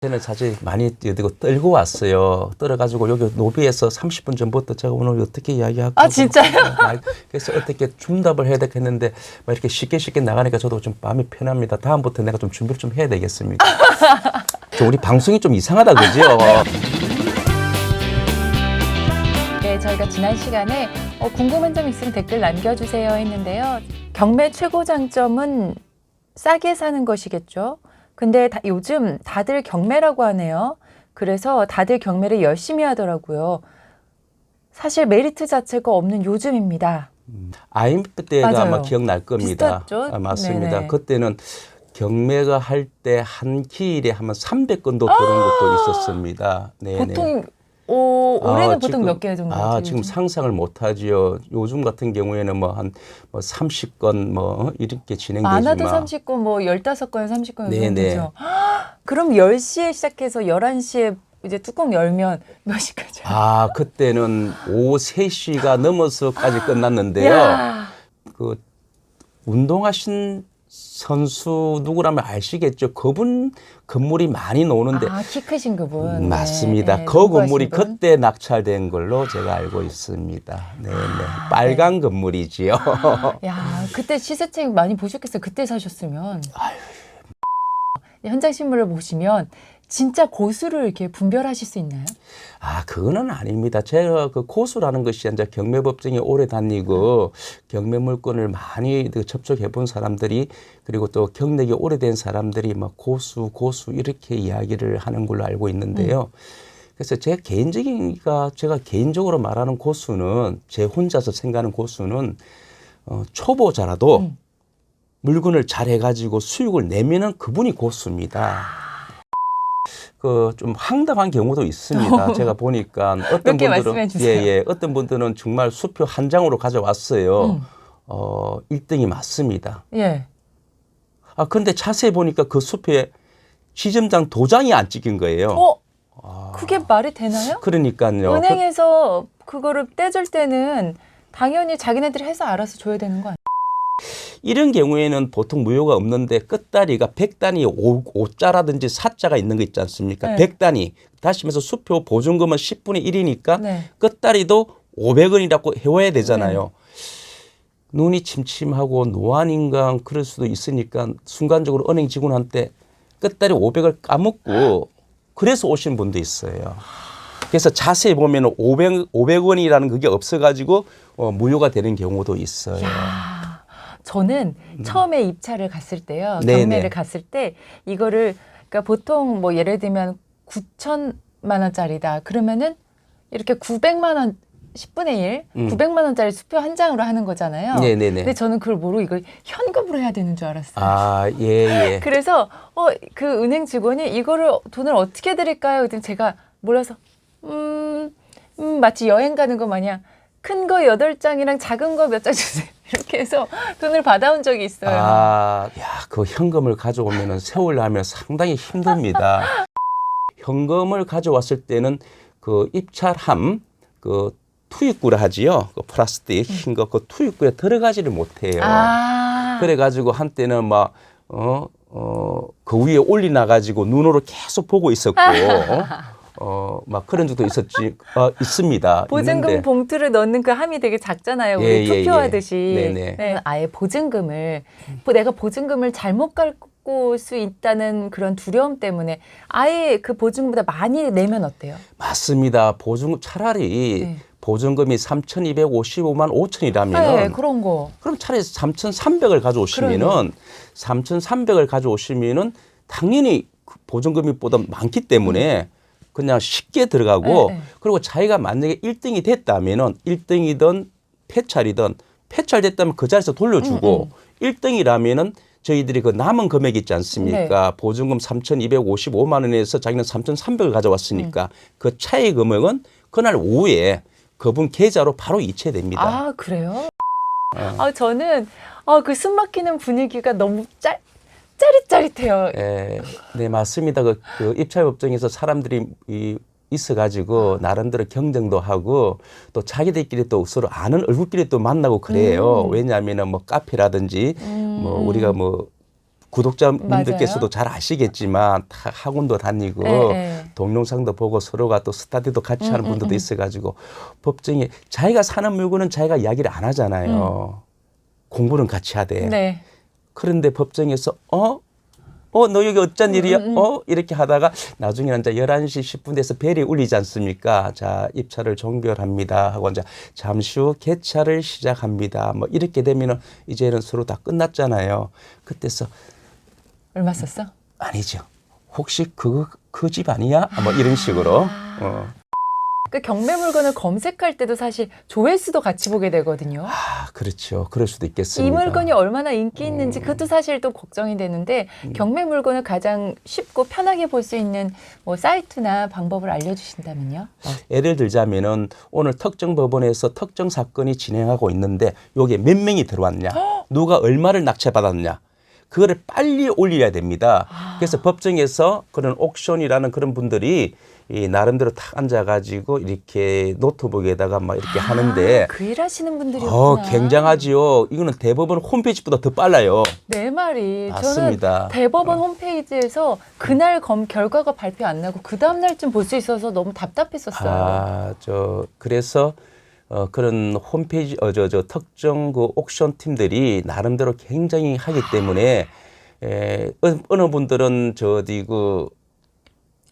저는 사실 많이 떨고 왔어요. 떨어가지고 여기 로비에서 30분 전부터 제가 오늘 어떻게 이야기하고. 아, 진짜요? 그래서 어떻게 중답을 해야 되겠는데 막 이렇게 쉽게 나가니까 저도 좀 마음이 편합니다. 다음부터 내가 좀 준비를 좀 해야 되겠습니다. 우리 방송이 좀 이상하다, 그죠? 네, 저희가 지난 시간에 궁금한 점 있으면 댓글 남겨주세요 했는데요. 경매 최고 장점은 싸게 사는 것이겠죠. 근데 요즘 다들 경매라고 하네요. 그래서 다들 경매를 열심히 하더라고요. 사실 메리트 자체가 없는 요즘입니다. IMF 때가 맞아요. 아마 기억날 겁니다. 비슷했죠? 맞습니다. 네네. 그때는 경매가 할 때 한 기일에 한 300건도 들어온 것도 있었습니다. 네네. 보통 올해는 보통 지금, 몇 개 정도 되죠? 지금 상상을 못 하지요. 요즘 같은 경우에는 뭐 30건 뭐 이렇게 진행되지만 많아도 30건, 뭐 15건, 30건 네네. 정도죠. 그럼 10시에 시작해서 11시에 이제 뚜껑 열면 몇 시까지요? 그때는 오후 3시가 넘어서까지 끝났는데요. 야. 그 운동하신 선수 누구라면 아시겠죠? 그분 건물이 많이 나오는데 키 크신 그분. 맞습니다. 네, 그 농구하신 건물이 분? 그때 낙찰된 걸로 제가 알고 있습니다. 네네. 빨간 건물이지요. 야, 그때 시세책 많이 보셨겠어요. 그때 사셨으면. 현장 실물을 보시면 진짜 고수를 이렇게 분별하실 수 있나요? 그거는 아닙니다. 제가 그 고수라는 것이 이제 경매법정에 오래 다니고 경매 물건을 많이 접촉해 본 사람들이, 그리고 또 경력이 오래된 사람들이 막 고수 이렇게 이야기를 하는 걸로 알고 있는데요. 그래서 제가 개인적으로 말하는 고수는, 제 혼자서 생각하는 고수는 초보자라도 물건을 잘 해가지고 수익을 내면은 그분이 고수입니다. 좀 황당한 경우도 있습니다. 제가 보니까 어떤 몇 개 분들은 말씀해 주세요. 어떤 분들은 정말 수표 한 장으로 가져왔어요. 1등이 맞습니다. 예. 근데 자세히 보니까 그 수표에 지점장 도장이 안 찍힌 거예요. 그게 말이 되나요? 그러니까요. 은행에서 그거를 떼줄 때는 당연히 자기네들이 해서 알아서 줘야 되는 거 아니에요? 이런 경우에는 보통 무효가 없는데 끝다리가 100단위 5자라든지 4자가 있는 거 있지 않습니까? 네. 100단위. 다시 말해서 수표 보증금은 10분의 1이니까 네. 끝다리도 500원이라고 해와야 되잖아요. 눈이 침침하고 노안인강 그럴 수도 있으니까 순간적으로 은행 직원한테 끝다리 500을 까먹고 그래서 오신 분도 있어요. 그래서 자세히 보면 500원이라는 그게 없어가지고 무효가 되는 경우도 있어요. 저는 처음에 입찰을 갔을 때요. 네네. 경매를 갔을 때 이거를, 그러니까 보통 뭐 예를 들면 9천만 원짜리다. 그러면은 이렇게 900만 원 10분의 1, 900만 원짜리 수표 한 장으로 하는 거잖아요. 네네네. 근데 저는 그걸 모르고 이걸 현금으로 해야 되는 줄 알았어요. 예. 그래서 그 은행 직원이 이거를 돈을 어떻게 드릴까요? 그랬더니 제가 몰라서 마치 여행 가는 거 마냥 큰 거 8장이랑 작은 거 몇 장 주세요. 이렇게 해서 돈을 받아온 적이 있어요. 그 현금을 가져오면 세우려면 상당히 힘듭니다. 현금을 가져왔을 때는 그 입찰함, 그 투입구라 하지요. 그 플라스틱 흰 거, 그 투입구에 들어가지를 못해요. 그래가지고 한때는 막, 그 위에 올리나가지고 눈으로 계속 보고 있었고, 막 그런 적도 있습니다. 보증금 있는데. 봉투를 넣는 그 함이 되게 작잖아요. 우리 투표하듯이. 네네. 네, 아예 보증금을, 내가 보증금을 잘못 갈 수 있다는 그런 두려움 때문에 아예 그 보증금보다 많이 내면 어때요? 맞습니다. 차라리 보증금이 3,255만 5천이라면 네, 그런 거. 그럼 차라리 3,300을 가져오시면은 3,300을 가져오시면은 당연히 보증금이 보다 많기 때문에 그냥 쉽게 들어가고, 그리고 자기가 만약에 1등이 됐다면은 1등이든 폐찰됐다면 그 자리에서 돌려주고 1등이라면은 저희들이 그 남은 금액 있지 않습니까? 보증금 3,255만 원에서 자기는 3,300을 가져왔으니까 그 차이 금액은 그날 오후에 그분 계좌로 바로 이체됩니다. 그래요? 저는 그 숨막히는 분위기가 너무 짜릿짜릿해요. 네, 맞습니다. 그 입찰법정에서 사람들이 있어가지고 나름대로 경쟁도 하고 또 자기들끼리 또 서로 아는 얼굴끼리 또 만나고 그래요. 왜냐하면은 뭐 카페라든지 뭐 우리가 뭐 구독자님들께서도 맞아요. 잘 아시겠지만 다 학원도 다니고 동영상도 보고 서로가 또 스터디도 같이 하는 분들도 있어가지고 법정에 자기가 사는 물건은 자기가 이야기를 안 하잖아요. 공부는 같이 하되. 네. 그런데 법정에서 너 여기 어쩐 일이야? 이렇게 하다가 나중에는 이제 11시 10분 돼서 벨이 울리지 않습니까? 자, 입찰을 종결합니다 하고 이제 잠시 후 개찰을 시작합니다. 뭐 이렇게 되면은 이제는 서로 다 끝났잖아요. 그때서 얼마 썼어? 아니죠. 혹시 그 집 아니야? 뭐 이런 식으로. 그 경매 물건을 검색할 때도 사실 조회수도 같이 보게 되거든요. 그렇죠. 그럴 수도 이 있겠습니다. 물건이 얼마나 인기 있는지 그것도 사실 또 걱정이 되는데 경매 물건을 가장 쉽고 편하게 볼 수 있는 뭐 사이트나 방법을 알려주신다면요? 예를 들자면은 오늘 특정 법원에서 특정 사건이 진행하고 있는데 여기에 몇 명이 들어왔냐, 누가 얼마를 낙찰받았냐, 그거를 빨리 올려야 됩니다. 그래서 법정에서 그런 옥션이라는 그런 분들이 이 나름대로 딱 앉아가지고 이렇게 노트북에다가 막 이렇게 하는데 그 일 하시는 분들이었구나. 굉장하지요. 이거는 대법원 홈페이지보다 더 빨라요. 내 말이. 맞습니다. 저는 대법원 홈페이지에서 그날 결과가 발표 안 나고 그 다음 날쯤 볼 수 있어서 너무 답답했었어요. 그래서 그런 홈페이지 특정 그 옥션 팀들이 나름대로 굉장히 하기 때문에 어느 분들은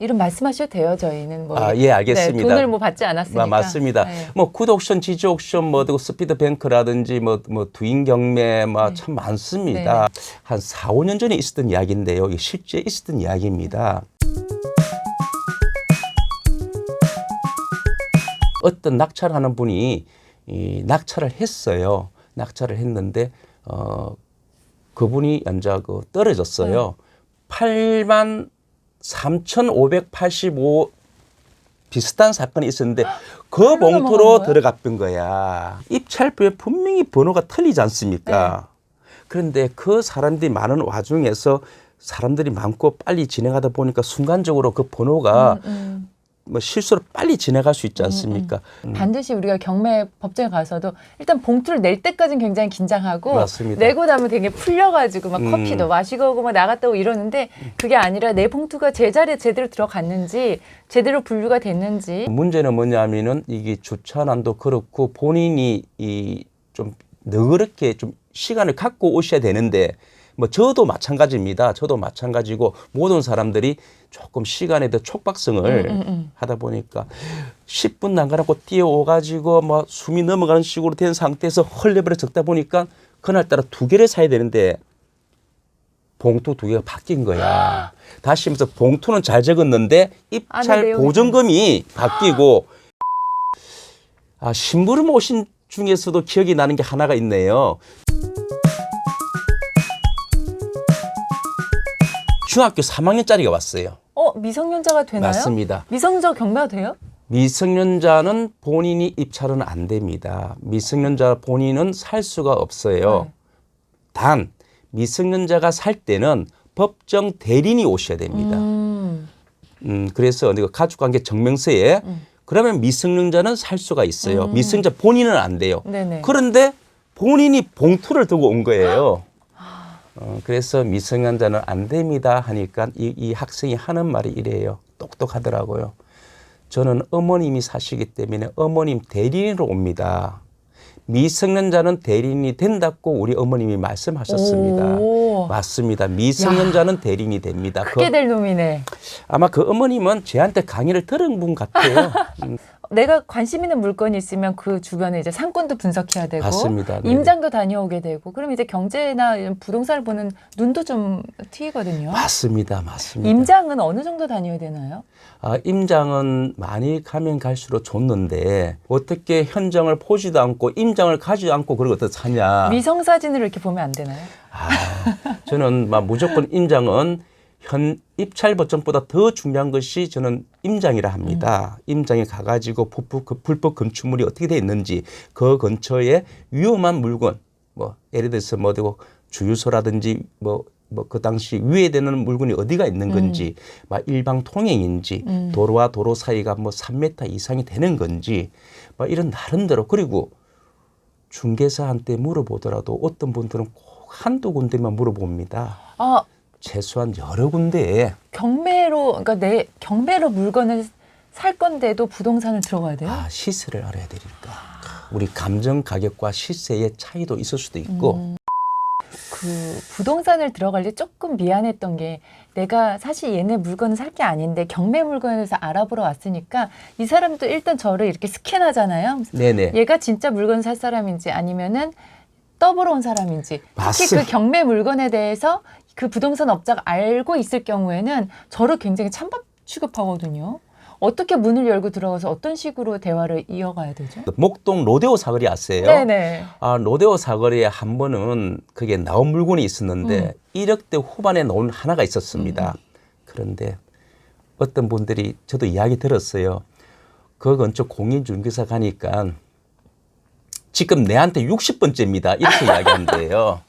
이름 말씀하셔도 돼요. 저희는 뭐 예, 알겠습니다. 네, 돈을 뭐 받지 않았으니까. 맞습니다. 네. 뭐 굿 옥션, 지지 옥션, 뭐 스피드뱅크라든지 뭐 두인 경매 참 많습니다. 한 4, 5년 전에 있었던 이야기인데요. 이게 실제 있었던 이야기입니다. 어떤 낙찰하는 분이 낙찰을 했어요. 낙찰을 했는데 그분이 이제 떨어졌어요. 83,585 비슷한 사건이 있었는데 그 봉투로 들어갔던 거야. 입찰부에 분명히 번호가 틀리지 않습니까? 그런데 그 사람들이 많은 와중에서 사람들이 많고 빨리 진행하다 보니까 순간적으로 그 번호가 뭐 실수로 빨리 지나갈 수 있지 않습니까? 반드시 우리가 경매 법정에 가서도 일단 봉투를 낼 때까지는 굉장히 긴장하고 맞습니다. 내고 나면 되게 풀려가지고 막 커피도 마시고 오고 막 나갔다 오고 이러는데 그게 아니라 내 봉투가 제자리에 제대로 들어갔는지 제대로 분류가 됐는지. 문제는 뭐냐면은 이게 주차난도 그렇고 본인이 좀 너그럽게 좀 시간을 갖고 오셔야 되는데 뭐 저도 마찬가지입니다. 저도 마찬가지고 모든 사람들이 조금 시간에 더 촉박성을 하다 보니까 10분 남가라고 뛰어오가지고 뭐 숨이 넘어가는 식으로 된 상태에서 헐레벌레 적다 보니까 그날따라 2개를 사야 되는데 봉투 2개가 바뀐 거야. 다시 하면서 봉투는 잘 적었는데 입찰 보증금이 바뀌고 심부름 오신 중에서도 기억이 나는 게 하나가 있네요. 중학교 3학년짜리가 왔어요. 미성년자가 되나요? 맞습니다. 미성년자 경매가 돼요? 미성년자는 본인이 입찰은 안 됩니다. 미성년자 본인은 살 수가 없어요. 단 미성년자가 살 때는 법정 대리인이 오셔야 됩니다. 그래서 가족관계 증명서에 그러면 미성년자는 살 수가 있어요. 미성년자 본인은 안 돼요. 네네. 그런데 본인이 봉투를 두고 온 거예요. 그래서 미성년자는 안 됩니다 하니까 이 학생이 하는 말이 이래요. 똑똑하더라고요. 저는 어머님이 사시기 때문에 어머님 대리인으로 옵니다. 미성년자는 대리인이 된다고 우리 어머님이 말씀하셨습니다. 맞습니다. 미성년자는 대리인이 됩니다. 크게 될 놈이네. 아마 그 어머님은 저한테 강의를 들은 분 같아요. 내가 관심 있는 물건이 있으면 그 주변에 이제 상권도 분석해야 되고 맞습니다. 임장도 다녀오게 되고 그럼 이제 경제나 이런 부동산을 보는 눈도 좀 트이거든요. 맞습니다. 임장은 어느 정도 다녀야 되나요? 임장은 많이 가면 갈수록 좋는데 어떻게 현장을 보지도 않고 임장을 가지도 않고 그걸 어떻게 사냐. 위성사진으로 이렇게 보면 안 되나요? 저는 무조건 임장은 현 입찰 법정보다 더 중요한 것이 저는 임장이라 합니다. 임장에 가가지고 불법 건축물이 어떻게 돼 있는지 그 근처에 위험한 물건 예를 들어서 주유소라든지 그 당시 위해되는 물건이 어디가 있는 건지 일방 통행인지 도로와 도로 사이가 3m 이상이 되는 건지 이런 나름대로 그리고 중개사한테 물어보더라도 어떤 분들은 꼭 한두 군데만 물어봅니다. 최소한 여러 군데에 경매로 그러니까 내 경매로 물건을 살 건데도 부동산을 들어가야 돼요? 시세를 알아야 되니까. 우리 감정 가격과 시세의 차이도 있을 수도 있고. 그 부동산을 들어갈 때 조금 미안했던 게 내가 사실 얘네 물건을 살 게 아닌데 경매 물건에 대해서 알아보러 왔으니까 이 사람도 일단 저를 이렇게 스캔하잖아요. 네네. 얘가 진짜 물건 살 사람인지 아니면은 떠보러 온 사람인지 특히 맞습니다. 그 경매 물건에 대해서 그 부동산 업자가 알고 있을 경우에는 저를 굉장히 찬밥 취급하거든요. 어떻게 문을 열고 들어가서 어떤 식으로 대화를 이어가야 되죠? 목동 로데오 사거리 아세요? 네네. 로데오 사거리에 한 번은 그게 나온 물건이 있었는데 1억대 후반에 나온 하나가 있었습니다. 그런데 어떤 분들이 저도 이야기 들었어요. 그 근처 공인중개사 가니까 지금 내한테 60번째입니다. 이렇게 이야기한대요.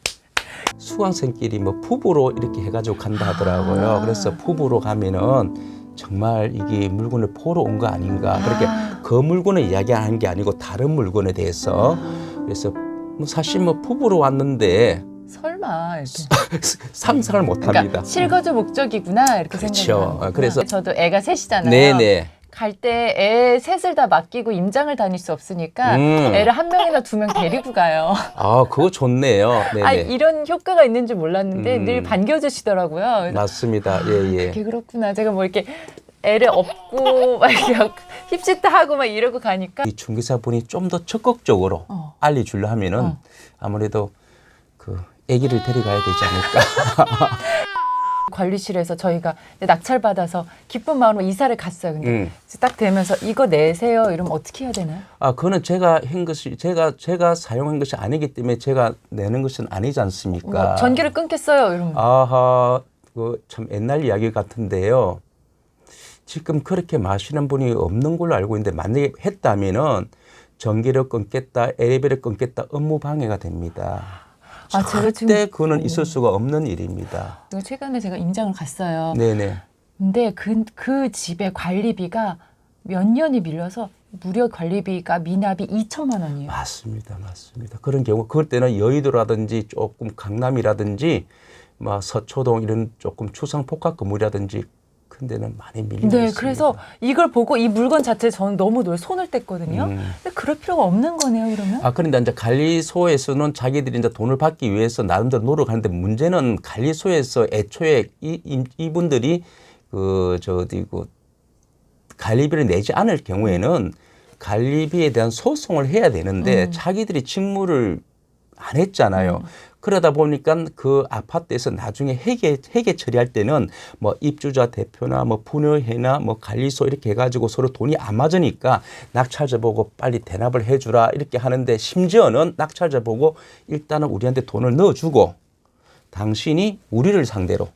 수강생끼리 뭐 부부로 이렇게 해가지고 간다 하더라고요. 그래서 부부로 가면은 정말 이게 물건을 보러 온 거 아닌가. 그렇게 그 물건을 이야기하는 게 아니고 다른 물건에 대해서. 그래서 뭐 사실 뭐 부부로 왔는데 설마 이렇게. 상상을 못 합니다. 그러니까 실거주 목적이구나 이렇게 그렇죠. 생각해요. 그래서 저도 애가 셋이잖아요. 네네. 갈 때 애 셋을 다 맡기고 임장을 다닐 수 없으니까 애를 한 명이나 두 명 데리고 가요. 그거 좋네요. 네네. 이런 효과가 있는 줄 몰랐는데 늘 반겨주시더라고요. 맞습니다. 예. 그게 그렇구나. 제가 뭐 이렇게 애를 업고 막 이렇게 힙시트 하고 막 이러고 가니까 이 중개사분이 좀 더 적극적으로 알려주려 하면은 아무래도 그 아기를 데려가야 되지 않을까. 관리실에서 저희가 낙찰받아서 기쁜 마음으로 이사를 갔어요. 근데 딱 되면서 이거 내세요. 이러면 어떻게 해야 되나요? 그거는 제가 한 것이 제가 사용한 것이 아니기 때문에 제가 내는 것은 아니지 않습니까? 뭐 전기를 끊겠어요. 이러면. 그 참 옛날 이야기 같은데요. 지금 그렇게 마시는 분이 없는 걸로 알고 있는데 만약에 했다면은 전기를 끊겠다, 엘리베이터를 끊겠다, 업무 방해가 됩니다. 제가 절대 그거는 있을 수가 없는 일입니다. 최근에 제가 임장을 갔어요. 네네. 근데 그 집의 관리비가 몇 년이 밀려서 무려 관리비가 미납이 2천만 원이에요. 맞습니다. 그런 경우 그럴 때는 여의도라든지 조금 강남이라든지 막 서초동 이런 조금 추상 복합 건물이라든지 큰 데는 많이 밀려 있습니다. 그래서 이걸 보고 이 물건 자체에 저는 너무 손을 뗐거든요. 근데 그럴 필요가 없는 거네요, 그러면? 그런데 이제 관리소에서는 자기들이 이제 돈을 받기 위해서 나름대로 노력하는데 문제는 관리소에서 애초에 이분들이 관리비를 내지 않을 경우에는 관리비에 대한 소송을 해야 되는데 자기들이 직무를 안 했잖아요. 그러다 보니까 그 아파트에서 나중에 회계 처리할 때는 뭐 입주자 대표나 뭐 분여회나 뭐 관리소 이렇게 해가지고 서로 돈이 안 맞으니까 낙찰자 보고 빨리 대납을 해주라 이렇게 하는데 심지어는 낙찰자 보고 일단은 우리한테 돈을 넣어주고 당신이 우리를 상대로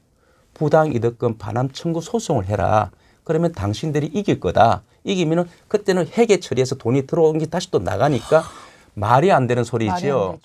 부당이득금 반환 청구 소송을 해라. 그러면 당신들이 이길 거다. 이기면은 그때는 회계 처리해서 돈이 들어온 게 다시 또 나가니까 말이 안 되는 소리지요.